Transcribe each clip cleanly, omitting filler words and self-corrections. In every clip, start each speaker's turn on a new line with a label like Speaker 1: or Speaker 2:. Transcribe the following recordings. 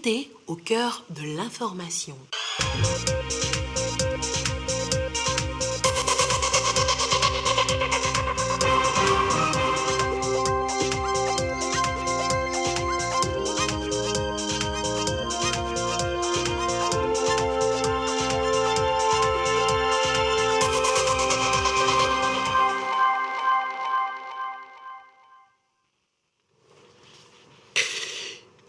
Speaker 1: santé au cœur de l'information.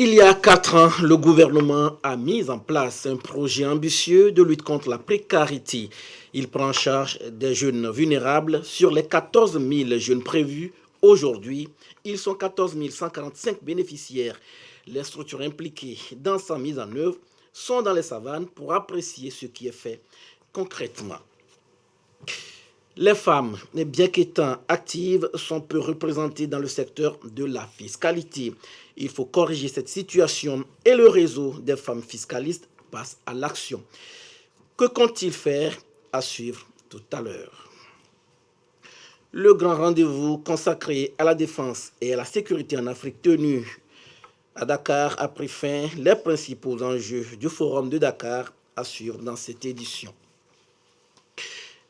Speaker 2: Il y a 4 ans, le gouvernement a mis en place un projet ambitieux de lutte contre la précarité. Il prend en charge des jeunes vulnérables. Sur les 14 000 jeunes prévus aujourd'hui, ils sont 14 145 bénéficiaires. Les structures impliquées dans sa mise en œuvre sont dans les savanes pour apprécier ce qui est fait concrètement. Les femmes, bien qu'étant actives, sont peu représentées dans le secteur de la fiscalité. Il faut corriger cette situation et le réseau des femmes fiscalistes passe à l'action. Que compte-t-il faire? À suivre tout à l'heure. Le grand rendez-vous consacré à la défense et à la sécurité en Afrique tenu à Dakar a pris fin. Les principaux enjeux du Forum de Dakar à suivre dans cette édition.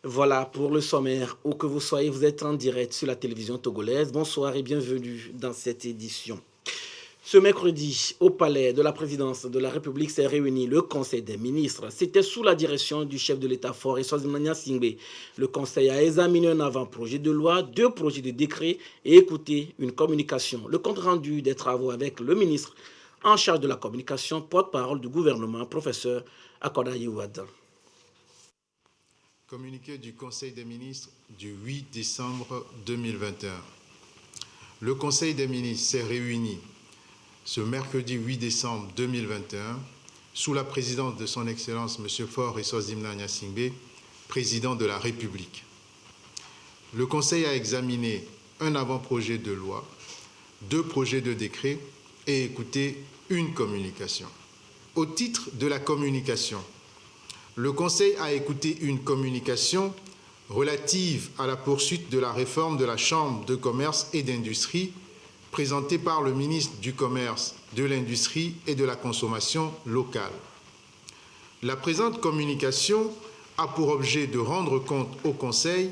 Speaker 2: Voilà pour le sommaire. Où que vous soyez, vous êtes en direct sur la télévision togolaise. Bonsoir et bienvenue dans cette édition. Ce mercredi, au palais de la présidence de la République s'est réuni le Conseil des ministres. C'était sous la direction du chef de l'État Faure Eswatini Gnassingbé. Le Conseil a examiné un avant-projet de loi, 2 projets de décret et écouté une communication. Le compte-rendu des travaux avec le ministre en charge de la communication, porte-parole du gouvernement, professeur Akodaye Ouada.
Speaker 3: Communiqué du Conseil des ministres du 8 décembre 2021. Le Conseil des ministres s'est réuni ce mercredi 8 décembre 2021 sous la présidence de son Excellence M. Faure Eswatini Gnassingbé, président de la République. Le Conseil a examiné un avant-projet de loi, 2 projets de décret et écouté une communication. Au titre de la communication, le Conseil a écouté une communication relative à la poursuite de la réforme de la Chambre de commerce et d'industrie présentée par le ministre du Commerce, de l'Industrie et de la Consommation locale. La présente communication a pour objet de rendre compte au Conseil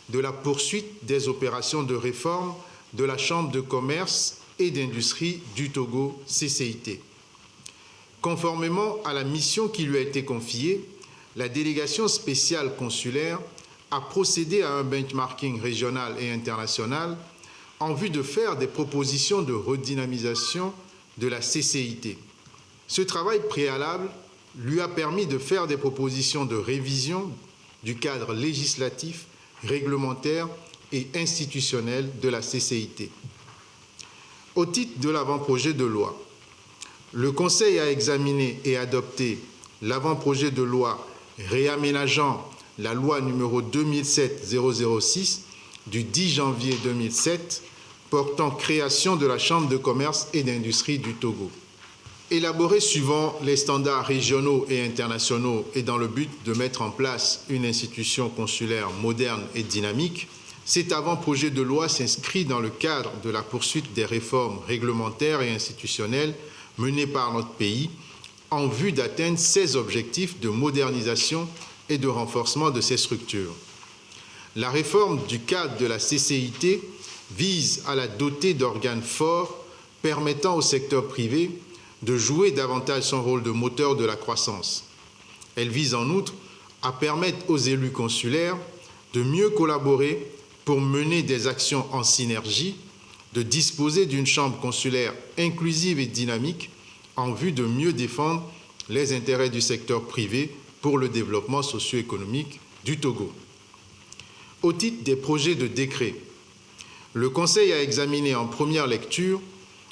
Speaker 3: de la poursuite des opérations de réforme de la Chambre de commerce et d'industrie du Togo, CCIT. Conformément à la mission qui lui a été confiée, la délégation spéciale consulaire a procédé à un benchmarking régional et international en vue de faire des propositions de redynamisation de la CCIT. Ce travail préalable lui a permis de faire des propositions de révision du cadre législatif, réglementaire et institutionnel de la CCIT. Au titre de l'avant-projet de loi, le Conseil a examiné et adopté l'avant-projet de loi réaménageant la loi numéro 2007-006 du 10 janvier 2007 portant création de la Chambre de commerce et d'industrie du Togo. Élaboré suivant les standards régionaux et internationaux et dans le but de mettre en place une institution consulaire moderne et dynamique, cet avant-projet de loi s'inscrit dans le cadre de la poursuite des réformes réglementaires et institutionnelles menées par notre pays en vue d'atteindre ses objectifs de modernisation et de renforcement de ses structures. La réforme du cadre de la CCIT vise à la doter d'organes forts permettant au secteur privé de jouer davantage son rôle de moteur de la croissance. Elle vise en outre à permettre aux élus consulaires de mieux collaborer pour mener des actions en synergie, de disposer d'une chambre consulaire inclusive et dynamique en vue de mieux défendre les intérêts du secteur privé pour le développement socio-économique du Togo. Au titre des projets de décret, le Conseil a examiné en première lecture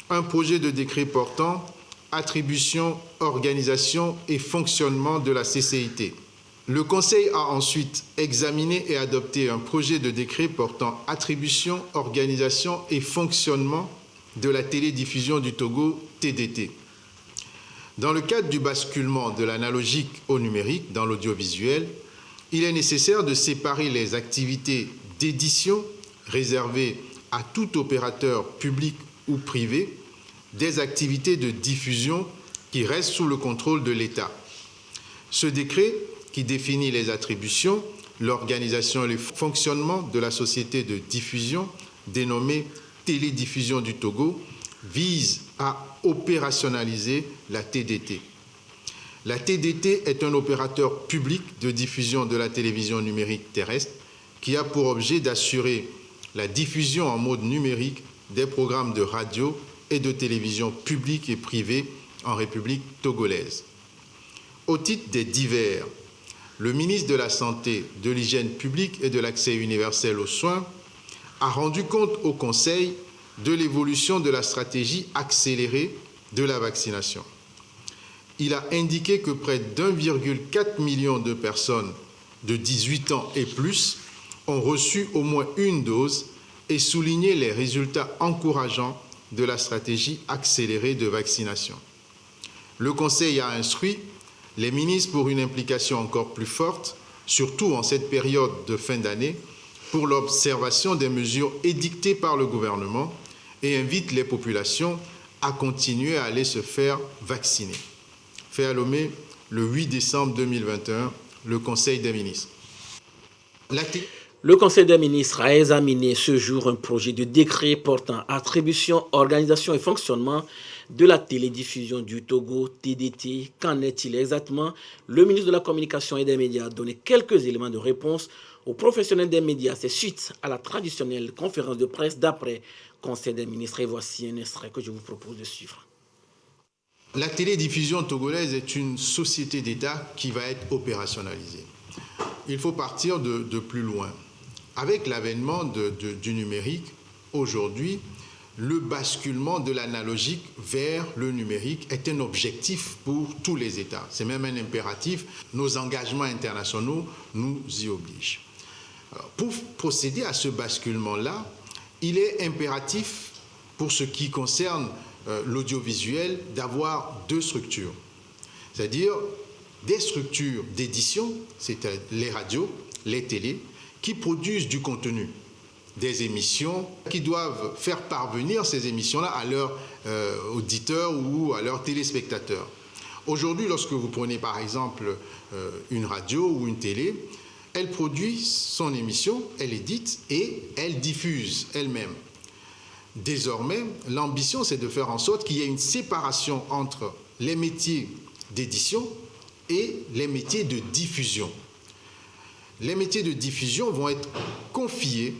Speaker 3: un projet de décret portant attribution, organisation et fonctionnement de la CCIT. Le Conseil a ensuite examiné et adopté un projet de décret portant attribution, organisation et fonctionnement de la télédiffusion du Togo, TDT. Dans le cadre du basculement de l'analogique au numérique dans l'audiovisuel, il est nécessaire de séparer les activités d'édition réservées à tout opérateur public ou privé des activités de diffusion qui reste sous le contrôle de l'État. Ce décret, qui définit les attributions, l'organisation et le fonctionnement de la société de diffusion, dénommée Télédiffusion du Togo, vise à opérationnaliser la TDT. La TDT est un opérateur public de diffusion de la télévision numérique terrestre qui a pour objet d'assurer la diffusion en mode numérique des programmes de radio et de télévision publique et privée en République togolaise. Au titre des divers, le ministre de la Santé, de l'Hygiène publique et de l'Accès universel aux soins a rendu compte au Conseil de l'évolution de la stratégie accélérée de la vaccination. Il a indiqué que près d'1,4 million de personnes de 18 ans et plus ont reçu au moins une dose et souligné les résultats encourageants de la stratégie accélérée de vaccination. Le Conseil a instruit les ministres pour une implication encore plus forte, surtout en cette période de fin d'année, pour l'observation des mesures édictées par le gouvernement et invite les populations à continuer à aller se faire vacciner. Fait à Lomé, le 8 décembre 2021, le Conseil des ministres.
Speaker 2: Le Conseil des ministres a examiné ce jour un projet de décret portant attribution, organisation et fonctionnement de la télédiffusion du Togo, TDT. Qu'en est-il exactement? Le ministre de la Communication et des Médias a donné quelques éléments de réponse aux professionnels des médias. C'est suite à la traditionnelle conférence de presse d'après Conseil des ministres. Et voici un extrait que je vous propose de suivre.
Speaker 3: La télédiffusion togolaise est une société d'État qui va être opérationnalisée. Il faut partir de plus loin. Avec l'avènement du numérique, aujourd'hui, le basculement de l'analogique vers le numérique est un objectif pour tous les États. C'est même un impératif. Nos engagements internationaux nous y obligent. Alors, pour procéder à ce basculement-là, il est impératif, pour ce qui concerne l'audiovisuel, d'avoir deux structures. C'est-à-dire des structures d'édition, c'est-à-dire les radios, les télés, qui produisent du contenu, des émissions, qui doivent faire parvenir ces émissions-là à leurs auditeurs ou à leurs téléspectateurs. Aujourd'hui, lorsque vous prenez par exemple une radio ou une télé, elle produit son émission, elle édite et elle diffuse elle-même. Désormais, l'ambition, c'est de faire en sorte qu'il y ait une séparation entre les métiers d'édition et les métiers de diffusion. Les métiers de diffusion vont être confiés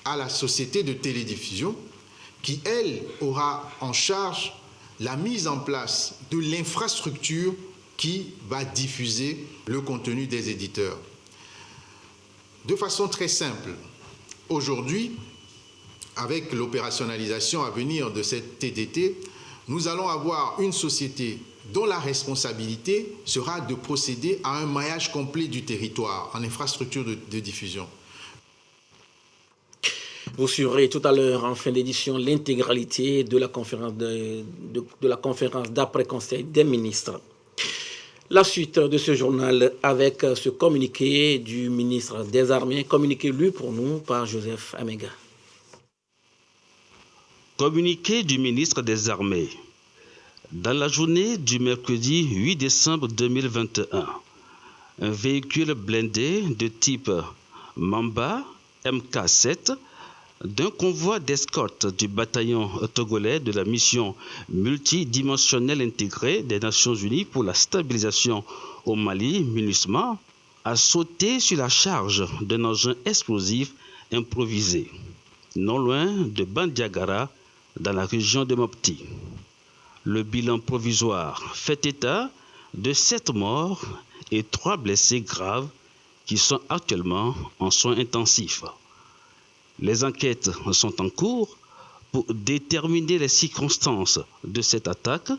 Speaker 3: à la société de télédiffusion qui, elle, aura en charge la mise en place de l'infrastructure qui va diffuser le contenu des éditeurs. De façon très simple, aujourd'hui, avec l'opérationnalisation à venir de cette TDT, nous allons avoir une société dont la responsabilité sera de procéder à un maillage complet du territoire en infrastructure de diffusion.
Speaker 2: Vous suivrez tout à l'heure, en fin d'édition, l'intégralité de la conférence d'après-conseil des ministres. La suite de ce journal avec ce communiqué du ministre des Armées, communiqué lu pour nous par Joseph Amega.
Speaker 4: Communiqué du ministre des Armées. Dans la journée du mercredi 8 décembre 2021, un véhicule blindé de type Mamba MK7 d'un convoi d'escorte du bataillon togolais de la mission multidimensionnelle intégrée des Nations Unies pour la stabilisation au Mali, MINUSMA, a sauté sur la charge d'un engin explosif improvisé, non loin de Bandiagara, dans la région de Mopti. Le bilan provisoire fait état de 7 morts et 3 blessés graves qui sont actuellement en soins intensifs. Les enquêtes sont en cours pour déterminer les circonstances de cette attaque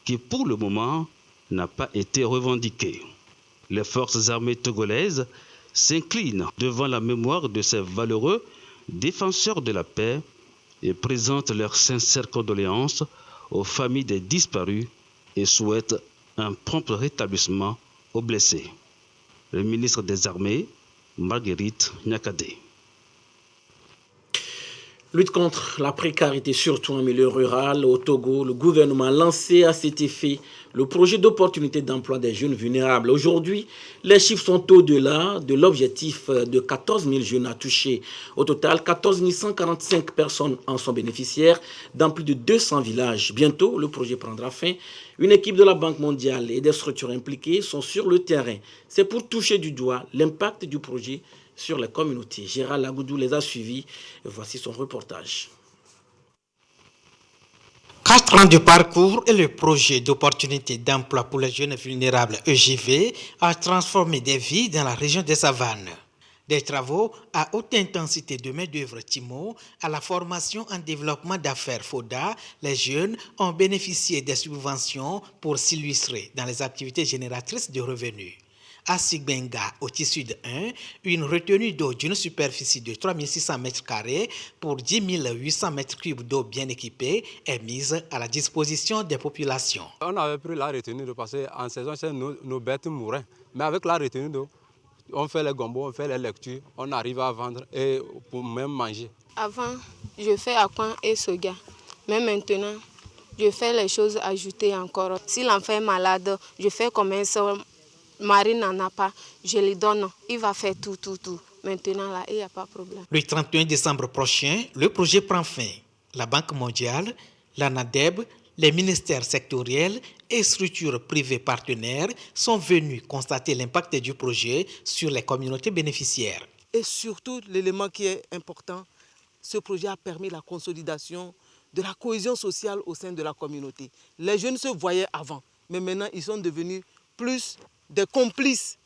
Speaker 4: qui, pour le moment, n'a pas été revendiquée. Les forces armées togolaises s'inclinent devant la mémoire de ces valeureux défenseurs de la paix et présentent leurs sincères condoléances aux familles des disparus et souhaitent un prompt rétablissement aux blessés. Le ministre des Armées, Marguerite Nyakadé.
Speaker 2: Lutte contre la précarité, surtout en milieu rural, au Togo, le gouvernement a lancé à cet effet le projet d'opportunité d'emploi des jeunes vulnérables. Aujourd'hui, les chiffres sont au-delà de l'objectif de 14 000 jeunes à toucher. Au total, 14 145 personnes en sont bénéficiaires dans plus de 200 villages. Bientôt, le projet prendra fin. Une équipe de la Banque mondiale et des structures impliquées sont sur le terrain. C'est pour toucher du doigt l'impact du projet sur les communautés. Gérald Lagoudou les a suivis. Voici son reportage.
Speaker 5: 4 ans de parcours et le projet d'opportunité d'emploi pour les jeunes vulnérables EJV a transformé des vies dans la région des Savanes. Des travaux à haute intensité de main-d'œuvre TIMO à la formation en développement d'affaires FODA, les jeunes ont bénéficié des subventions pour s'illustrer dans les activités génératrices de revenus. À Sigbenga, au Tissu 1, une retenue d'eau d'une superficie de 3600 m² pour 10 800 m³ d'eau bien équipée est mise à la disposition des populations.
Speaker 6: On avait pris la retenue d'eau parce qu'en saison, nos bêtes mouraient. Mais avec la retenue d'eau, on fait les gombos, on fait les lectures, on arrive à vendre et pour même manger.
Speaker 7: Avant, je fais Akwan et Soga. Mais maintenant, je fais les choses ajoutées encore. Si l'enfant est malade, je fais comme un seul. Marie n'en a pas, je lui donne, il va faire tout. Maintenant, là, il n'y a pas de problème.
Speaker 5: Le 31 décembre prochain, le projet prend fin. La Banque mondiale, l'ANADEB, les ministères sectoriels et structures privées partenaires sont venus constater l'impact du projet sur les communautés bénéficiaires.
Speaker 8: Et surtout, l'élément qui est important, ce projet a permis la consolidation de la cohésion sociale au sein de la communauté. Les jeunes se voyaient avant, mais maintenant, ils sont devenus plus des complices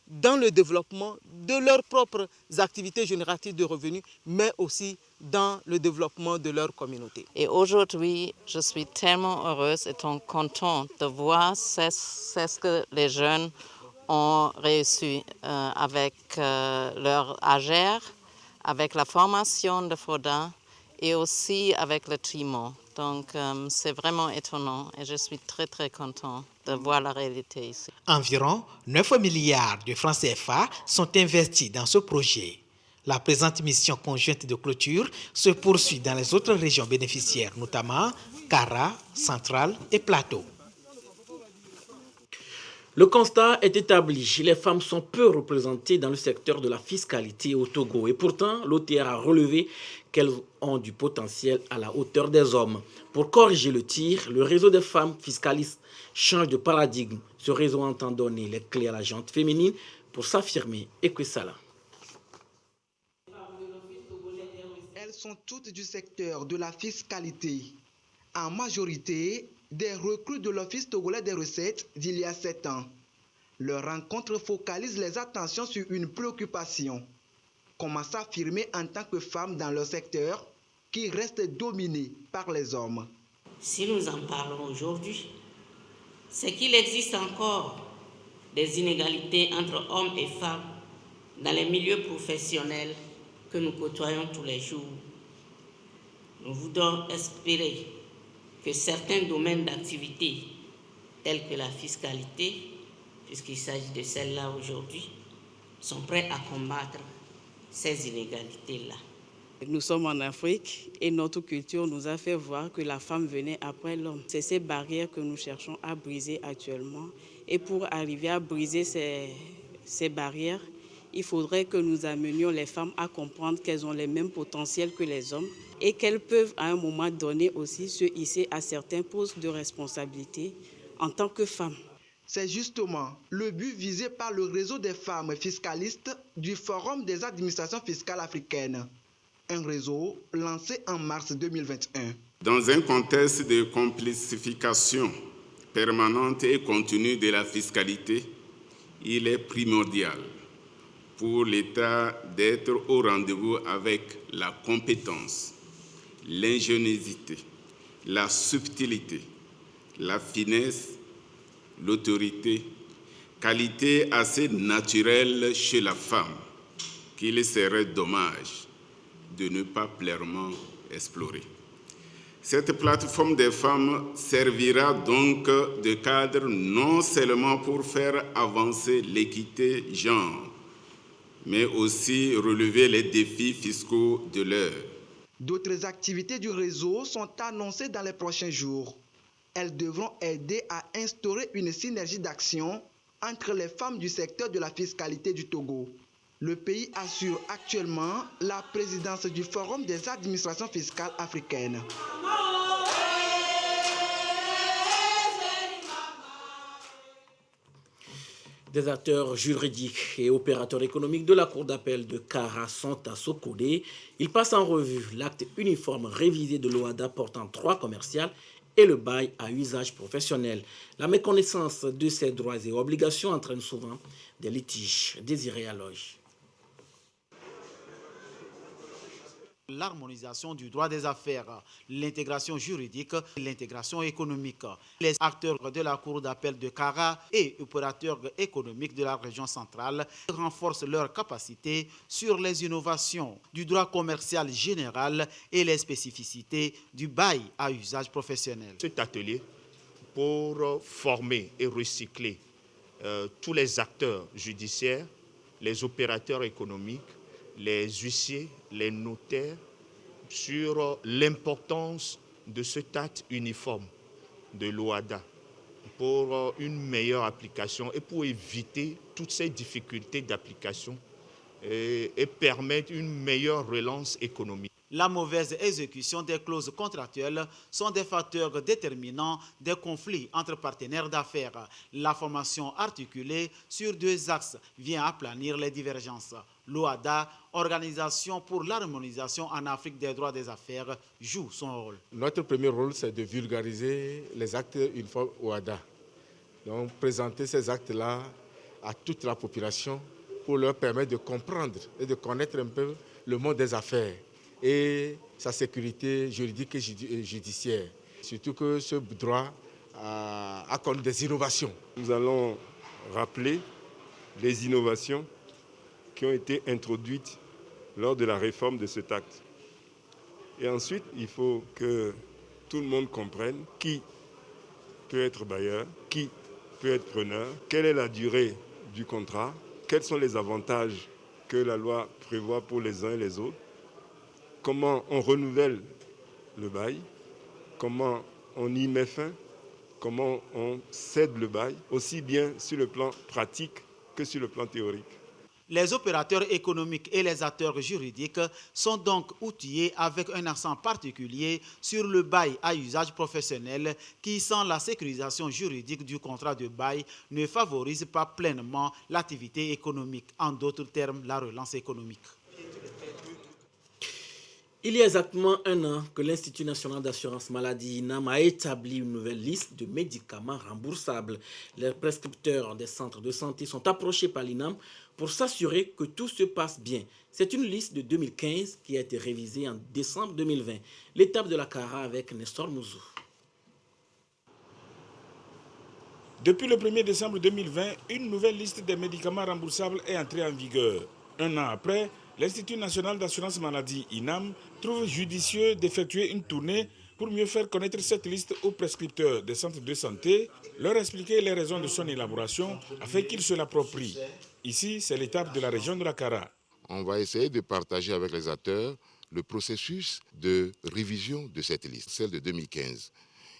Speaker 8: dans le développement de leurs propres activités génératives de revenus, mais aussi dans le développement de leur communauté.
Speaker 9: Et aujourd'hui, je suis tellement heureuse et contente de voir ce que les jeunes ont réussi avec leur AGER, avec la formation de FODA et aussi avec le TIMO. Donc, c'est vraiment étonnant et je suis très contente de voir la réalité ici.
Speaker 5: Environ 9 milliards de francs CFA sont investis dans ce projet. La présente mission conjointe de clôture se poursuit dans les autres régions bénéficiaires, notamment Kara, Centrale et Plateau.
Speaker 2: Le constat est établi. Les femmes sont peu représentées dans le secteur de la fiscalité au Togo. Et pourtant, l'OTR a relevé qu'elles ont du potentiel à la hauteur des hommes. Pour corriger le tir, le réseau des femmes fiscalistes change de paradigme. Ce réseau entend donner les clés à la gente féminine pour s'affirmer. Ekwesala.
Speaker 10: Elles sont toutes du secteur de la fiscalité. En majorité, des recrues de l'Office togolais des recettes d'il y a 7 ans. Leur rencontre focalise les attentions sur une préoccupation. Comment s'affirmer en tant que femme dans leur secteur qui reste dominé par les hommes.
Speaker 11: Si nous en parlons aujourd'hui, c'est qu'il existe encore des inégalités entre hommes et femmes dans les milieux professionnels que nous côtoyons tous les jours. Nous voudons espérer que certains domaines d'activité, tels que la fiscalité, puisqu'il s'agit de celle-là aujourd'hui, sont prêts à combattre ces inégalités-là.
Speaker 12: Nous sommes en Afrique et notre culture nous a fait voir que la femme venait après l'homme. C'est ces barrières que nous cherchons à briser actuellement. Et pour arriver à briser ces barrières, il faudrait que nous amenions les femmes à comprendre qu'elles ont les mêmes potentiels que les hommes et qu'elles peuvent à un moment donné aussi se hisser à certains postes de responsabilité en tant que femmes.
Speaker 10: C'est justement le but visé par le réseau des femmes fiscalistes du Forum des administrations fiscales africaines, un réseau lancé en mars 2021.
Speaker 13: Dans un contexte de complexification permanente et continue de la fiscalité, il est primordial pour l'État d'être au rendez-vous avec la compétence, l'ingéniosité, la subtilité, la finesse, l'autorité, qualité assez naturelle chez la femme qu'il serait dommage de ne pas pleinement explorer. Cette plateforme des femmes servira donc de cadre non seulement pour faire avancer l'équité genre, mais aussi relever les défis fiscaux de l'heure.
Speaker 10: D'autres activités du réseau sont annoncées dans les prochains jours. Elles devront aider à instaurer une synergie d'action entre les femmes du secteur de la fiscalité du Togo. Le pays assure actuellement la présidence du Forum des administrations fiscales africaines.
Speaker 2: Des acteurs juridiques et opérateurs économiques de la Cour d'appel de Kara sont à Sokodé. Ils passent en revue l'acte uniforme révisé de l'OHADA portant droit commercial et le bail à usage professionnel. La méconnaissance de ces droits et obligations entraîne souvent des litiges. Désiré Aloy.
Speaker 14: L'harmonisation du droit des affaires, l'intégration juridique, l'intégration économique. Les acteurs de la Cour d'appel de Kara et opérateurs économiques de la région centrale renforcent leurs capacités sur les innovations du droit commercial général et les spécificités du bail à usage professionnel.
Speaker 15: Cet atelier pour former et recycler tous les acteurs judiciaires, les opérateurs économiques, les huissiers, les notaires, sur l'importance de cet acte uniforme de l'OHADA pour une meilleure application et pour éviter toutes ces difficultés d'application et permettre une meilleure relance économique.
Speaker 14: La mauvaise exécution des clauses contractuelles sont des facteurs déterminants des conflits entre partenaires d'affaires. La formation articulée sur 2 axes vient aplanir les divergences. L'OHADA, Organisation pour l'harmonisation en Afrique des droits des affaires, joue son rôle.
Speaker 16: Notre premier rôle, c'est de vulgariser les actes uniformes OHADA. Donc, présenter ces actes-là à toute la population pour leur permettre de comprendre et de connaître un peu le monde des affaires et sa sécurité juridique et judiciaire. Surtout que ce droit a connu des innovations.
Speaker 17: Nous allons rappeler les innovations qui ont été introduites lors de la réforme de cet acte. Et ensuite, il faut que tout le monde comprenne qui peut être bailleur, qui peut être preneur, quelle est la durée du contrat, quels sont les avantages que la loi prévoit pour les uns et les autres, comment on renouvelle le bail, comment on y met fin, comment on cède le bail, aussi bien sur le plan pratique que sur le plan théorique.
Speaker 14: Les opérateurs économiques et les acteurs juridiques sont donc outillés avec un accent particulier sur le bail à usage professionnel qui, sans la sécurisation juridique du contrat de bail, ne favorise pas pleinement l'activité économique. En d'autres termes, la relance économique.
Speaker 2: Il y a exactement 1 an que l'Institut national d'assurance maladie INAM a établi une nouvelle liste de médicaments remboursables. Les prescripteurs des centres de santé sont approchés par l'INAM pour s'assurer que tout se passe bien. C'est une liste de 2015 qui a été révisée en décembre 2020. L'étape de la Kara avec Nestor Mouzou.
Speaker 18: Depuis le 1er décembre 2020, une nouvelle liste des médicaments remboursables est entrée en vigueur. 1 an après, l'Institut national d'assurance maladie INAM trouve judicieux d'effectuer une tournée pour mieux faire connaître cette liste aux prescripteurs des centres de santé, leur expliquer les raisons de son élaboration afin qu'ils se l'approprient. Ici, c'est l'étape de la région de la Kara.
Speaker 19: On va essayer de partager avec les acteurs le processus de révision de cette liste, celle de 2015.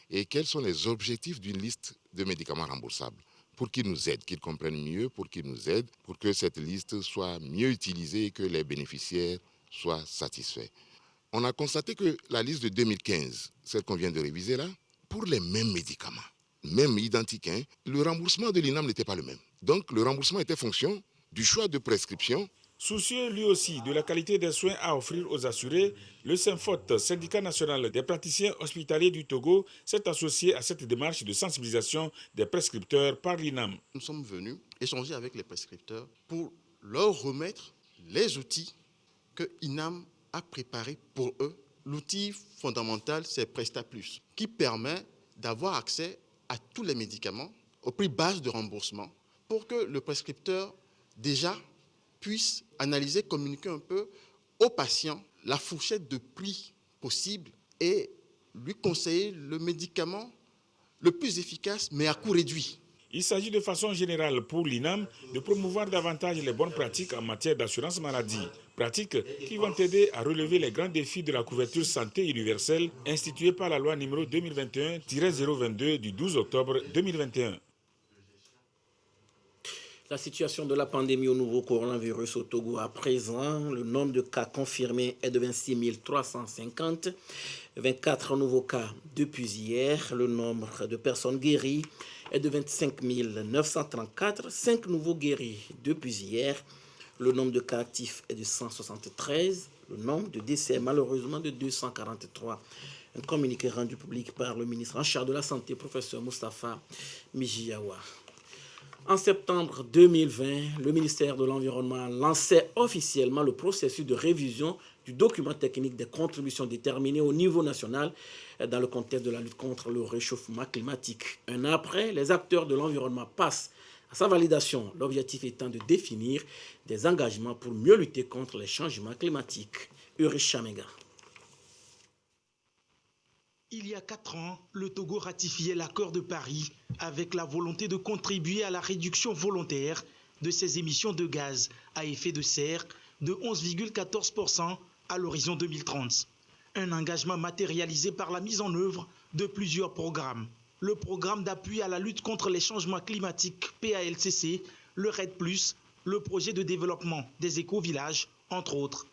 Speaker 19: Et quels sont les objectifs d'une liste de médicaments remboursables pour qu'ils nous aident, qu'ils comprennent mieux, pour qu'ils nous aident, pour que cette liste soit mieux utilisée et que les bénéficiaires soient satisfaits. On a constaté que la liste de 2015, celle qu'on vient de réviser là, pour les mêmes médicaments, même identiques, le remboursement de l'INAM n'était pas le même. Donc le remboursement était fonction du choix de prescription.
Speaker 18: Soucieux lui aussi de la qualité des soins à offrir aux assurés, le SYNFOT, syndicat national des praticiens hospitaliers du Togo, s'est associé à cette démarche de sensibilisation des prescripteurs par l'INAM.
Speaker 20: Nous sommes venus échanger avec les prescripteurs pour leur remettre les outils que l'INAM a préparés pour eux. L'outil fondamental, c'est PrestaPlus, qui permet d'avoir accès à tous les médicaments au prix base de remboursement pour que le prescripteur déjà puisse analyser, communiquer un peu au patient la fourchette de prix possible et lui conseiller le médicament le plus efficace mais à coût réduit.
Speaker 18: Il s'agit de façon générale pour l'INAM de promouvoir davantage les bonnes pratiques en matière d'assurance maladie. Pratiques qui vont aider à relever les grands défis de la couverture santé universelle instituée par la loi numéro 2021-022 du 12 octobre 2021.
Speaker 2: La situation de la pandémie au nouveau coronavirus au Togo à présent, le nombre de cas confirmés est de 26 350, 24 nouveaux cas depuis hier, le nombre de personnes guéries est de 25 934, 5 nouveaux guéris depuis hier, le nombre de cas actifs est de 173, le nombre de décès malheureusement de 243. Un communiqué rendu public par le ministre en charge de la Santé, professeur Moustapha Mijiawa. En septembre 2020, le ministère de l'Environnement lançait officiellement le processus de révision du document technique des contributions déterminées au niveau national dans le contexte de la lutte contre le réchauffement climatique. Un an après, les acteurs de l'environnement passent à sa validation, l'objectif étant de définir des engagements pour mieux lutter contre les changements climatiques. Uri Chamega.
Speaker 21: Il y a 4 ans, le Togo ratifiait l'accord de Paris avec la volonté de contribuer à la réduction volontaire de ses émissions de gaz à effet de serre de 11,14% à l'horizon 2030. Un engagement matérialisé par la mise en œuvre de plusieurs programmes. Le programme d'appui à la lutte contre les changements climatiques PALCC, le RED+, le projet de développement des éco-villages, entre autres.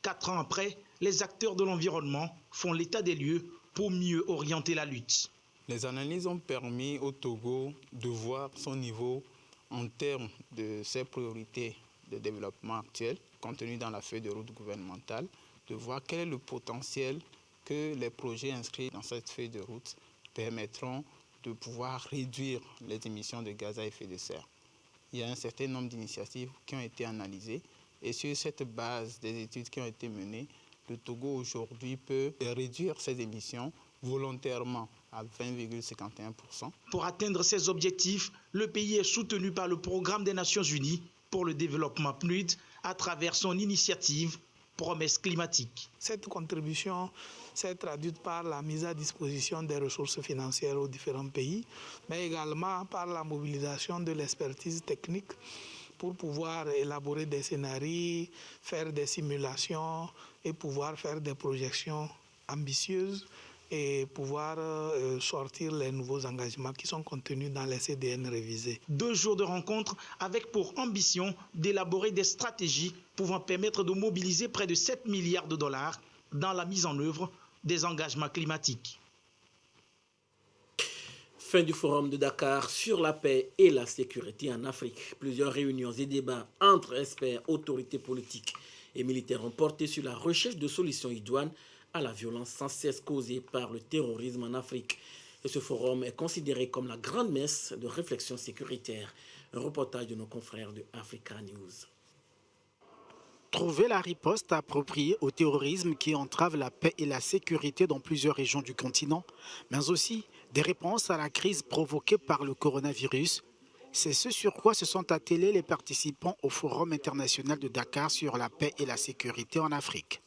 Speaker 21: 4 ans après, les acteurs de l'environnement font l'état des lieux pour mieux orienter la lutte.
Speaker 22: Les analyses ont permis au Togo de voir son niveau en termes de ses priorités de développement actuelles, contenues dans la feuille de route gouvernementale, de voir quel est le potentiel que les projets inscrits dans cette feuille de route permettront de pouvoir réduire les émissions de gaz à effet de serre. Il y a un certain nombre d'initiatives qui ont été analysées et sur cette base des études qui ont été menées, le Togo aujourd'hui peut réduire ses émissions volontairement à 20,51%.
Speaker 21: Pour atteindre ces objectifs, le pays est soutenu par le Programme des Nations Unies pour le développement PNUD à travers son initiative Promesse climatique.
Speaker 23: Cette contribution s'est traduite par la mise à disposition des ressources financières aux différents pays, mais également par la mobilisation de l'expertise technique pour pouvoir élaborer des scénarios, faire des simulations et pouvoir faire des projections ambitieuses et pouvoir sortir les nouveaux engagements qui sont contenus dans les CDN révisés.
Speaker 21: 2 jours de rencontres avec pour ambition d'élaborer des stratégies pouvant permettre de mobiliser près de 7 milliards de dollars dans la mise en œuvre des engagements climatiques.
Speaker 2: Fin du forum de Dakar sur la paix et la sécurité en Afrique. Plusieurs réunions et débats entre experts, autorités politiques et militaires ont porté sur la recherche de solutions idoines à la violence sans cesse causée par le terrorisme en Afrique. Et ce forum est considéré comme la grande messe de réflexion sécuritaire. Un reportage de nos confrères de Africa News.
Speaker 5: Trouver la riposte appropriée au terrorisme qui entrave la paix et la sécurité dans plusieurs régions du continent, mais aussi des réponses à la crise provoquée par le coronavirus. C'est ce sur quoi se sont attelés les participants au Forum international de Dakar sur la paix et la sécurité en Afrique.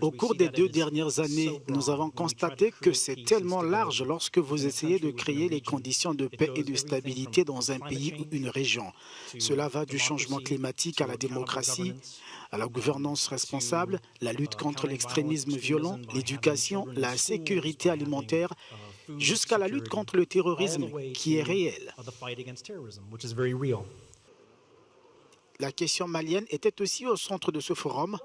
Speaker 5: Au cours des 2 dernières années, nous avons constaté que c'est tellement large lorsque vous essayez de créer les conditions de paix et de stabilité dans un pays ou une région. Cela va du changement climatique à la démocratie, à la gouvernance responsable, la lutte contre l'extrémisme violent, l'éducation, la sécurité alimentaire, jusqu'à la lutte contre le terrorisme qui est réel. La question malienne était aussi au centre de ce forum.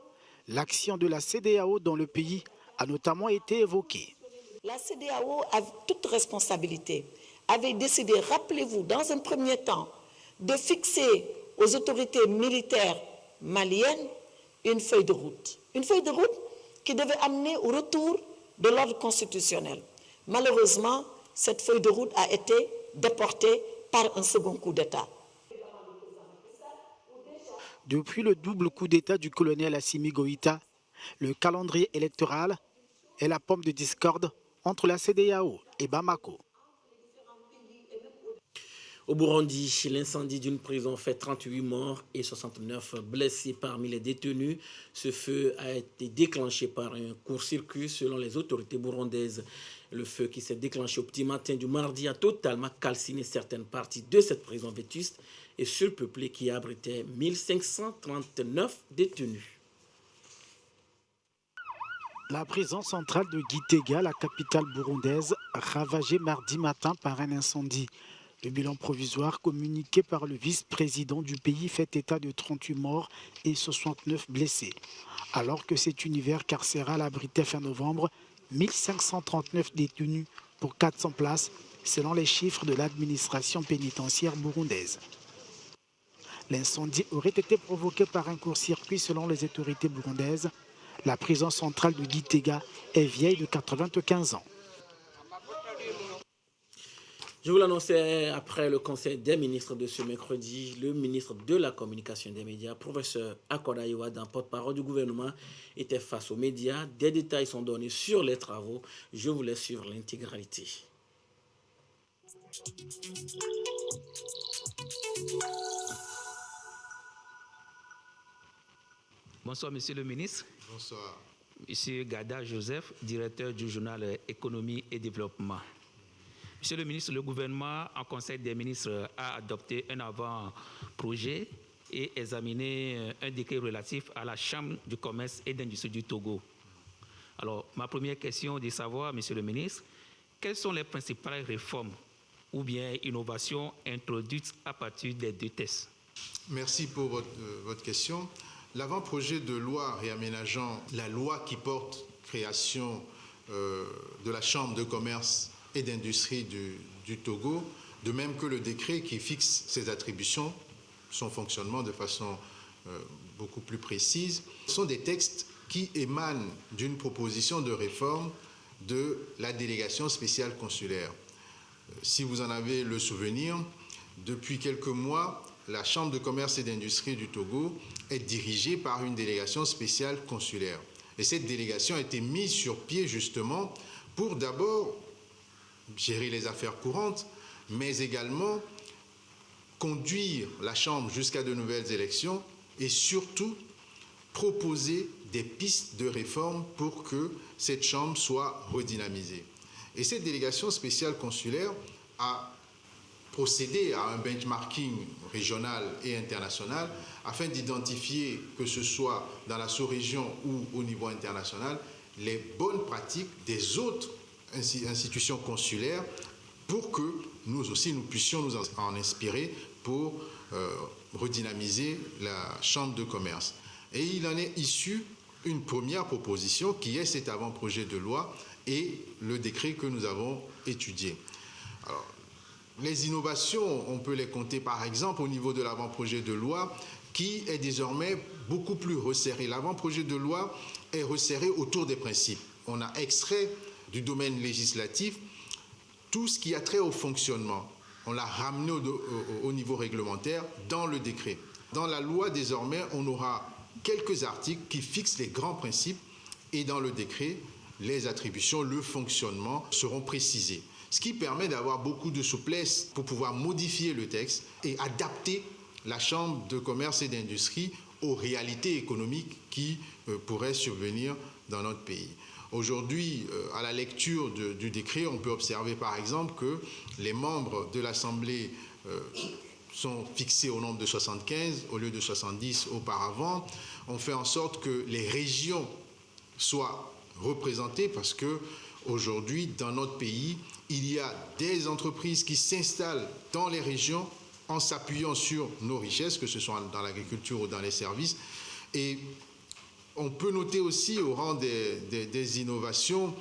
Speaker 5: L'action de la CEDEAO dans le pays a notamment été évoquée.
Speaker 24: La CEDEAO a toute responsabilité, avait décidé, rappelez-vous, dans un premier temps, de fixer aux autorités militaires maliennes une feuille de route. Une feuille de route qui devait amener au retour de l'ordre constitutionnel. Malheureusement, cette feuille de route a été déportée par un second coup d'État.
Speaker 5: Depuis le double coup d'État du colonel Assimi Goïta, le calendrier électoral est la pomme de discorde entre la CEDEAO et Bamako.
Speaker 2: Au Burundi, l'incendie d'une prison fait 38 morts et 69 blessés parmi les détenus. Ce feu a été déclenché par un court-circuit selon les autorités burundaises. Le feu qui s'est déclenché au petit matin du mardi a totalement calciné certaines parties de cette prison vétuste et surpeuplée qui abritait 1539 détenus.
Speaker 1: La prison centrale de Gitega, la capitale burundaise, ravagée mardi matin par un incendie. Le bilan provisoire communiqué par le vice-président du pays fait état de 38 morts et 69 blessés. Alors que cet univers carcéral abritait fin novembre 1539 détenus pour 400 places, selon les chiffres de l'administration pénitentiaire burundaise. L'incendie aurait été provoqué par un court-circuit selon les autorités burundaises. La prison centrale de Gitega est vieille de 95 ans.
Speaker 2: Je vous l'annonçais après le conseil des ministres de ce mercredi, le ministre de la communication des médias, professeur Akoda Iwadan, porte-parole du gouvernement, était face aux médias. Des détails sont donnés sur les travaux. Je vous laisse suivre l'intégralité.
Speaker 3: Bonsoir, monsieur le ministre.
Speaker 20: Bonsoir.
Speaker 3: Monsieur Gada Joseph, directeur du journal Économie et Développement. Monsieur le ministre, le gouvernement, en Conseil des ministres, a adopté un avant-projet et examiné un décret relatif à la Chambre du commerce et d'industrie du Togo. Alors, ma première question est de savoir, monsieur le ministre, quelles sont les principales réformes ou bien innovations introduites à partir des deux textes?
Speaker 20: Merci pour votre question. L'avant-projet de loi réaménageant la loi qui porte création de la Chambre de commerce et d'industrie du Togo, de même que le décret qui fixe ses attributions, son fonctionnement de façon beaucoup plus précise, sont des textes qui émanent d'une proposition de réforme de la délégation spéciale consulaire. Si vous en avez le souvenir, depuis quelques mois, la Chambre de commerce et d'industrie du Togo est dirigée par une délégation spéciale consulaire. Et cette délégation a été mise sur pied justement pour d'abord gérer les affaires courantes, mais également conduire la Chambre jusqu'à de nouvelles élections et surtout proposer des pistes de réforme pour que cette Chambre soit redynamisée. Et cette délégation spéciale consulaire a procédé à un benchmarking régional et international afin d'identifier, que ce soit dans la sous-région ou au niveau international, les bonnes pratiques des autres institutions consulaires pour que nous aussi nous puissions nous en inspirer pour redynamiser la Chambre de commerce. Et il en est issu une première proposition qui est cet avant-projet de loi et le décret que nous avons étudié. Alors, les innovations, on peut les compter par exemple au niveau de l'avant-projet de loi qui est désormais beaucoup plus resserré. L'avant-projet de loi est resserré autour des principes. On a extrait du domaine législatif tout ce qui a trait au fonctionnement. On l'a ramené au niveau réglementaire dans le décret. Dans la loi, désormais, on aura quelques articles qui fixent les grands principes et dans le décret, les attributions, le fonctionnement seront précisés. Ce qui permet d'avoir beaucoup de souplesse pour pouvoir modifier le texte et adapter la Chambre de commerce et d'industrie aux réalités économiques qui pourraient survenir dans notre pays. Aujourd'hui, à la lecture du décret, on peut observer par exemple que les membres de l'Assemblée sont fixés au nombre de 75 au lieu de 70 auparavant. On fait en sorte que les régions soient représentées parce que aujourd'hui, dans notre pays, il y a des entreprises qui s'installent dans les régions en s'appuyant sur nos richesses, que ce soit dans l'agriculture ou dans les services. Et on peut noter aussi au rang des innovations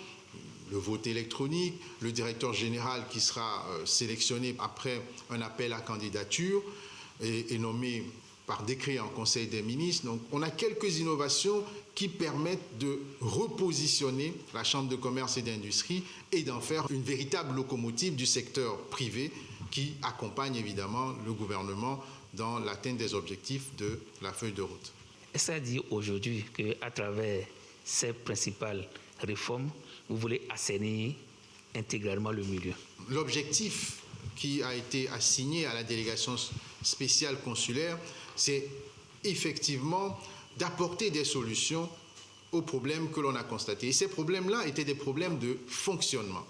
Speaker 20: le vote électronique, le directeur général qui sera sélectionné après un appel à candidature et nommé par décret en Conseil des ministres. Donc on a quelques innovations qui permettent de repositionner la Chambre de commerce et d'industrie et d'en faire une véritable locomotive du secteur privé qui accompagne évidemment le gouvernement dans l'atteinte des objectifs de la feuille de route.
Speaker 3: Est-ce à dire aujourd'hui qu'à travers ces principales réformes, vous voulez assainir intégralement le milieu?
Speaker 20: L'objectif
Speaker 4: qui a été assigné à la délégation spéciale consulaire, c'est effectivement d'apporter des solutions aux problèmes que l'on a constatés. Et ces problèmes-là étaient des problèmes de fonctionnement.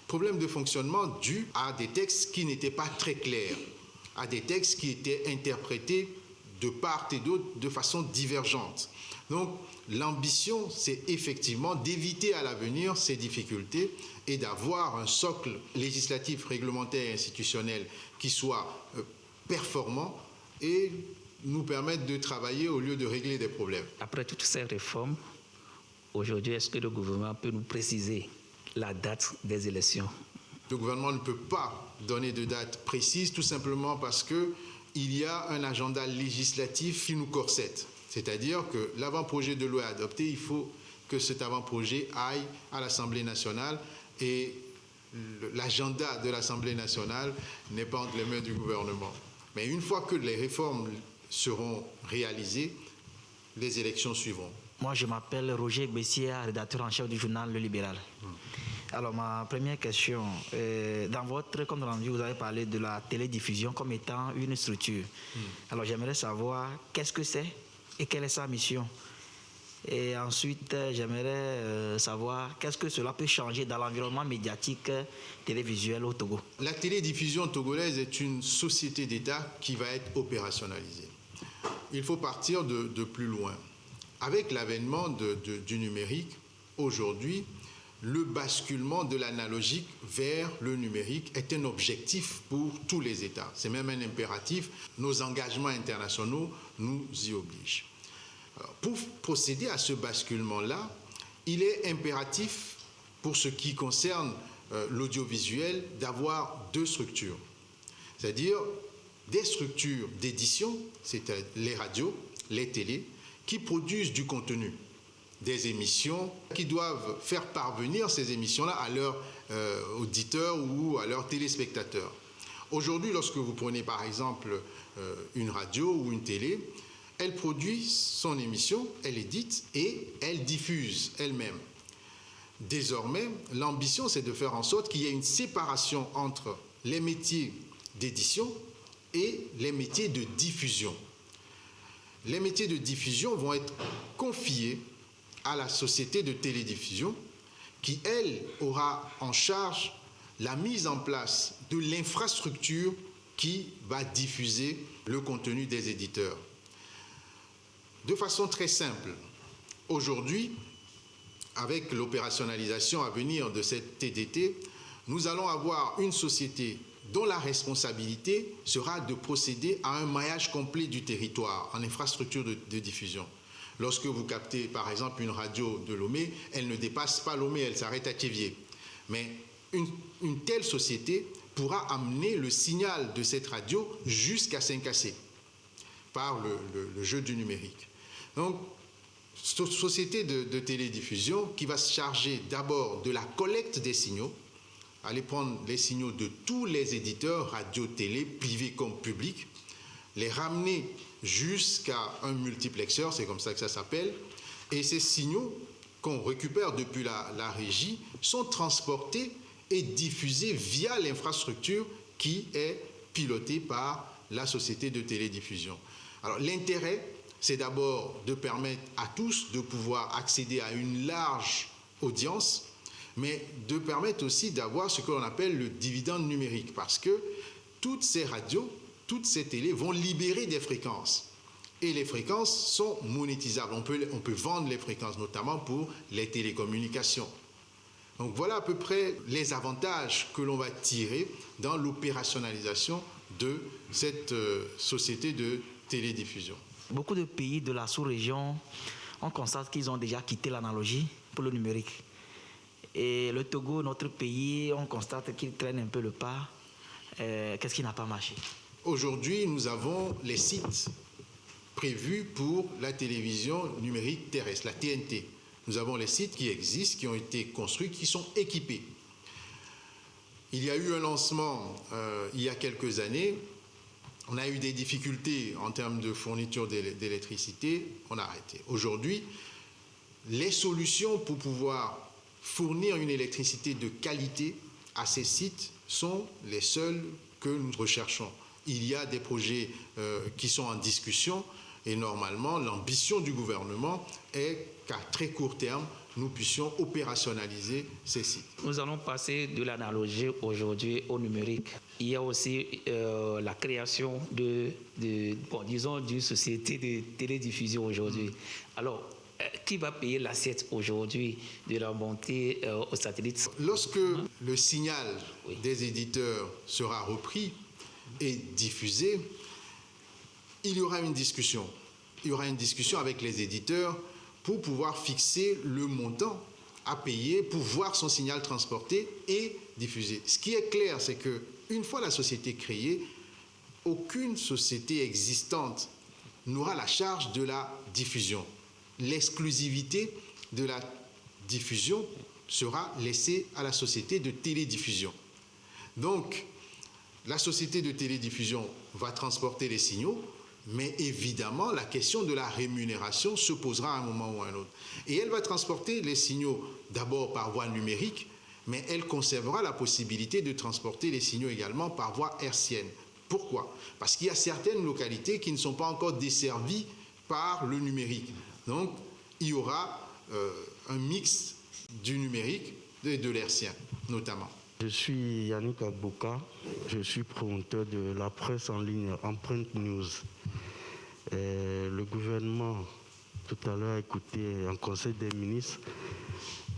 Speaker 4: Problèmes de fonctionnement dus à des textes qui n'étaient pas très clairs, à des textes qui étaient interprétés de part et d'autre de façon divergente. Donc, l'ambition, c'est effectivement d'éviter à l'avenir ces difficultés et d'avoir un socle législatif, réglementaire et institutionnel qui soit performant et nous permettre de travailler au lieu de régler des problèmes.
Speaker 3: Après toutes ces réformes, aujourd'hui, est-ce que le gouvernement peut nous préciser la date des élections?
Speaker 4: Le gouvernement ne peut pas donner de date précise, tout simplement parce qu'il y a un agenda législatif qui nous corsette. C'est-à-dire que l'avant-projet de loi adopté, il faut que cet avant-projet aille à l'Assemblée nationale et l'agenda de l'Assemblée nationale n'est pas entre les mains du gouvernement. Mais une fois que les réformes seront réalisées, les élections suivront.
Speaker 6: Moi, je m'appelle Roger Bessier, rédacteur en chef du journal Le Libéral. Alors, ma première question, dans votre compte rendu, vous avez parlé de la télédiffusion comme étant une structure. Alors, j'aimerais savoir qu'est-ce que c'est et quelle est sa mission. Et ensuite, j'aimerais savoir qu'est-ce que cela peut changer dans l'environnement médiatique télévisuel au Togo.
Speaker 4: La télédiffusion togolaise est une société d'État qui va être opérationnalisée. Il faut partir de plus loin. Avec l'avènement du numérique, aujourd'hui, le basculement de l'analogique vers le numérique est un objectif pour tous les États. C'est même un impératif. Nos engagements internationaux nous y obligent. Alors, pour procéder à ce basculement-là, il est impératif, pour ce qui concerne l'audiovisuel, d'avoir deux structures. C'est-à-dire des structures d'édition, c'est-à-dire les radios, les télés, qui produisent du contenu, des émissions qui doivent faire parvenir ces émissions-là à leurs auditeurs ou à leurs téléspectateurs. Aujourd'hui, lorsque vous prenez par exemple une radio ou une télé, elle produit son émission, elle édite et elle diffuse elle-même. Désormais, l'ambition, c'est de faire en sorte qu'il y ait une séparation entre les métiers d'édition et les métiers de diffusion. Les métiers de diffusion vont être confiés à la société de télédiffusion qui, elle, aura en charge la mise en place de l'infrastructure qui va diffuser le contenu des éditeurs. De façon très simple, aujourd'hui, avec l'opérationnalisation à venir de cette TDT, nous allons avoir une société dont la responsabilité sera de procéder à un maillage complet du territoire en infrastructure de diffusion. Lorsque vous captez, par exemple, une radio de Lomé, elle ne dépasse pas Lomé, elle s'arrête à Thiévier. Mais une telle société pourra amener le signal de cette radio jusqu'à Saint-Cassé par le jeu du numérique. Donc, société de télédiffusion qui va se charger d'abord de la collecte des signaux, aller prendre les signaux de tous les éditeurs, radio, télé, privés comme publics, les ramener jusqu'à un multiplexeur, c'est comme ça que ça s'appelle, et ces signaux qu'on récupère depuis la régie sont transportés et diffusés via l'infrastructure qui est pilotée par la société de télédiffusion. Alors l'intérêt, c'est d'abord de permettre à tous de pouvoir accéder à une large audience, mais de permettre aussi d'avoir ce que l'on appelle le dividende numérique, parce que toutes ces radios, toutes ces télés vont libérer des fréquences. Et les fréquences sont monétisables. On peut vendre les fréquences, notamment pour les télécommunications. Donc voilà à peu près les avantages que l'on va tirer dans l'opérationnalisation de cette société de télédiffusion.
Speaker 6: Beaucoup de pays de la sous-région, on constate qu'ils ont déjà quitté l'analogie pour le numérique. Et le Togo, notre pays, on constate qu'il traîne un peu le pas. Qu'est-ce qui n'a pas marché?
Speaker 4: Aujourd'hui, nous avons les sites prévus pour la télévision numérique terrestre, la TNT. Nous avons les sites qui existent, qui ont été construits, qui sont équipés. Il y a eu un lancement il y a quelques années. On a eu des difficultés en termes de fourniture d'électricité. On a arrêté. Aujourd'hui, les solutions pour pouvoir fournir une électricité de qualité à ces sites sont les seuls que nous recherchons. Il y a des projets qui sont en discussion et normalement, l'ambition du gouvernement est qu'à très court terme, nous puissions opérationnaliser ces sites.
Speaker 3: Nous allons passer de l'analogie aujourd'hui au numérique. Il y a aussi la création d'une société de télédiffusion aujourd'hui. Alors, qui va payer l'assiette aujourd'hui de la montée au satellite?
Speaker 4: Lorsque le signal des éditeurs sera repris et diffusé, il y aura une discussion. Il y aura une discussion avec les éditeurs pour pouvoir fixer le montant à payer pour voir son signal transporté et diffusé. Ce qui est clair, c'est qu'une fois la société créée, aucune société existante n'aura la charge de la diffusion. L'exclusivité de la diffusion sera laissée à la société de télédiffusion. Donc, la société de télédiffusion va transporter les signaux, mais évidemment, la question de la rémunération se posera à un moment ou à un autre. Et elle va transporter les signaux d'abord par voie numérique, mais elle conservera la possibilité de transporter les signaux également par voie hertzienne. Pourquoi? Parce qu'il y a certaines localités qui ne sont pas encore desservies par le numérique. Donc, il y aura un mix du numérique et de l'hertzien, notamment.
Speaker 7: Je suis Yannick Agbouka, je suis promoteur de la presse en ligne Empreinte News. Le gouvernement, tout à l'heure, a écouté en Conseil des ministres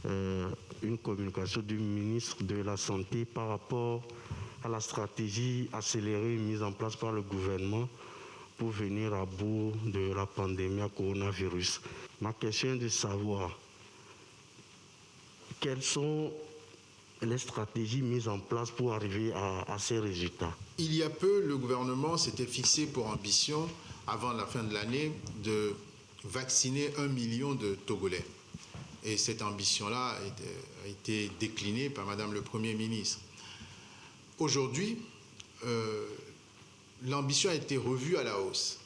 Speaker 7: une communication du ministre de la Santé par rapport à la stratégie accélérée mise en place par le gouvernement pour venir à bout de la pandémie à coronavirus. Ma question est de savoir quelles sont les stratégies mises en place pour arriver à ces résultats.
Speaker 4: Il y a peu, le gouvernement s'était fixé pour ambition, avant la fin de l'année, de vacciner 1 million de Togolais. Et cette ambition-là a été déclinée par Madame le Premier ministre. Aujourd'hui, l'ambition a été revue à la hausse.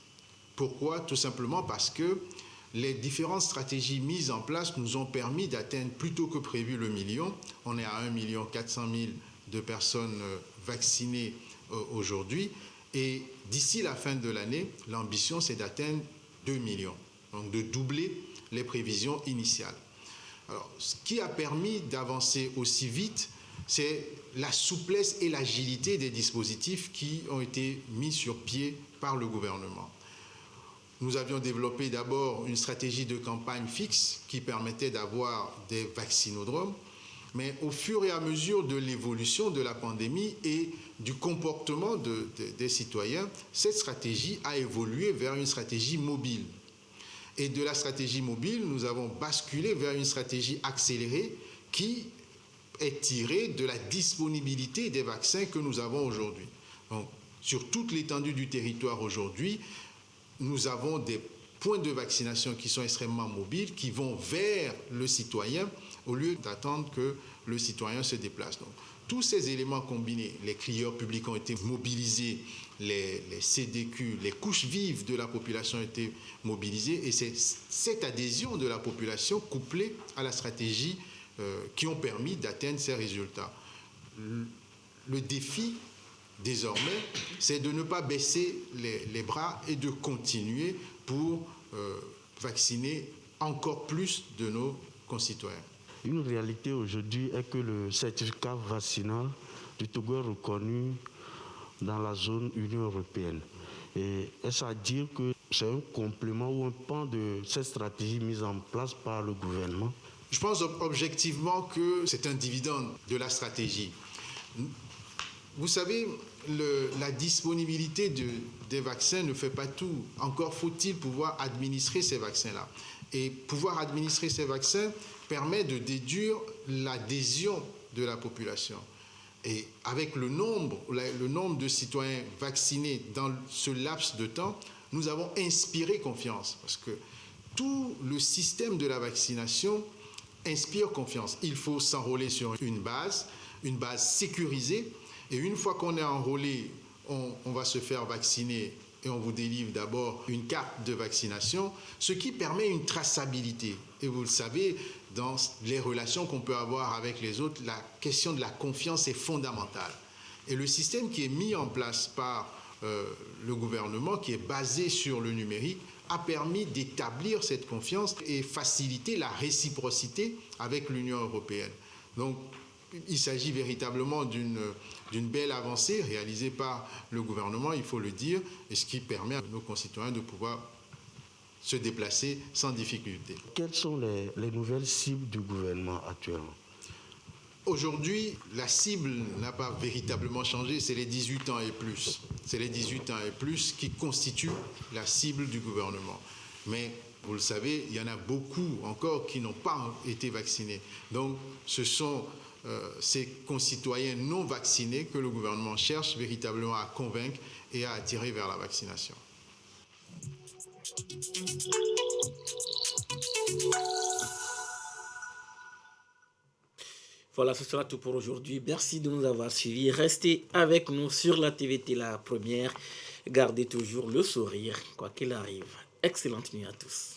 Speaker 4: Pourquoi? Tout simplement parce que les différentes stratégies mises en place nous ont permis d'atteindre plus tôt que prévu le million. On est à 1 400 000 de personnes vaccinées aujourd'hui. Et d'ici la fin de l'année, l'ambition, c'est d'atteindre 2 millions. Donc de doubler les prévisions initiales. Alors, ce qui a permis d'avancer aussi vite, c'est la souplesse et l'agilité des dispositifs qui ont été mis sur pied par le gouvernement. Nous avions développé d'abord une stratégie de campagne fixe qui permettait d'avoir des vaccinodromes, mais au fur et à mesure de l'évolution de la pandémie et du comportement des citoyens, cette stratégie a évolué vers une stratégie mobile. Et de la stratégie mobile, nous avons basculé vers une stratégie accélérée qui est tirée de la disponibilité des vaccins que nous avons aujourd'hui. Donc, sur toute l'étendue du territoire aujourd'hui, nous avons des points de vaccination qui sont extrêmement mobiles, qui vont vers le citoyen au lieu d'attendre que le citoyen se déplace. Donc, tous ces éléments combinés, les crieurs publics ont été mobilisés, les CDQ, les couches vives de la population ont été mobilisées, et c'est cette adhésion de la population couplée à la stratégie qui ont permis d'atteindre ces résultats. Le défi, désormais, c'est de ne pas baisser les bras et de continuer pour vacciner encore plus de nos concitoyens.
Speaker 7: Une réalité aujourd'hui est que le certificat vaccinal du Togo est reconnu dans la zone Union européenne. Et est-ce à dire que c'est un complément ou un pan de cette stratégie mise en place par le gouvernement?
Speaker 4: Je pense objectivement que c'est un dividende de la stratégie. Vous savez, la disponibilité des vaccins ne fait pas tout. Encore faut-il pouvoir administrer ces vaccins-là. Et pouvoir administrer ces vaccins permet de déduire l'adhésion de la population. Et avec le nombre de citoyens vaccinés dans ce laps de temps, nous avons inspiré confiance. Parce que tout le système de la vaccination inspire confiance. Il faut s'enrôler sur une base sécurisée. Et une fois qu'on est enrôlé, on va se faire vacciner et on vous délivre d'abord une carte de vaccination, ce qui permet une traçabilité. Et vous le savez, dans les relations qu'on peut avoir avec les autres, la question de la confiance est fondamentale. Et le système qui est mis en place par le gouvernement, qui est basé sur le numérique, a permis d'établir cette confiance et faciliter la réciprocité avec l'Union européenne. Donc, il s'agit véritablement d'une belle avancée réalisée par le gouvernement, il faut le dire, et ce qui permet à nos concitoyens de pouvoir se déplacer sans difficulté.
Speaker 7: Quelles sont les nouvelles cibles du gouvernement actuellement?
Speaker 4: Aujourd'hui, la cible n'a pas véritablement changé, c'est les 18 ans et plus. C'est les 18 ans et plus qui constituent la cible du gouvernement. Mais vous le savez, il y en a beaucoup encore qui n'ont pas été vaccinés. Donc, ce sont ces concitoyens non vaccinés que le gouvernement cherche véritablement à convaincre et à attirer vers la vaccination.
Speaker 2: Voilà, ce sera tout pour aujourd'hui. Merci de nous avoir suivis. Restez avec nous sur la TVT La Première. Gardez toujours le sourire, quoi qu'il arrive. Excellente nuit à tous.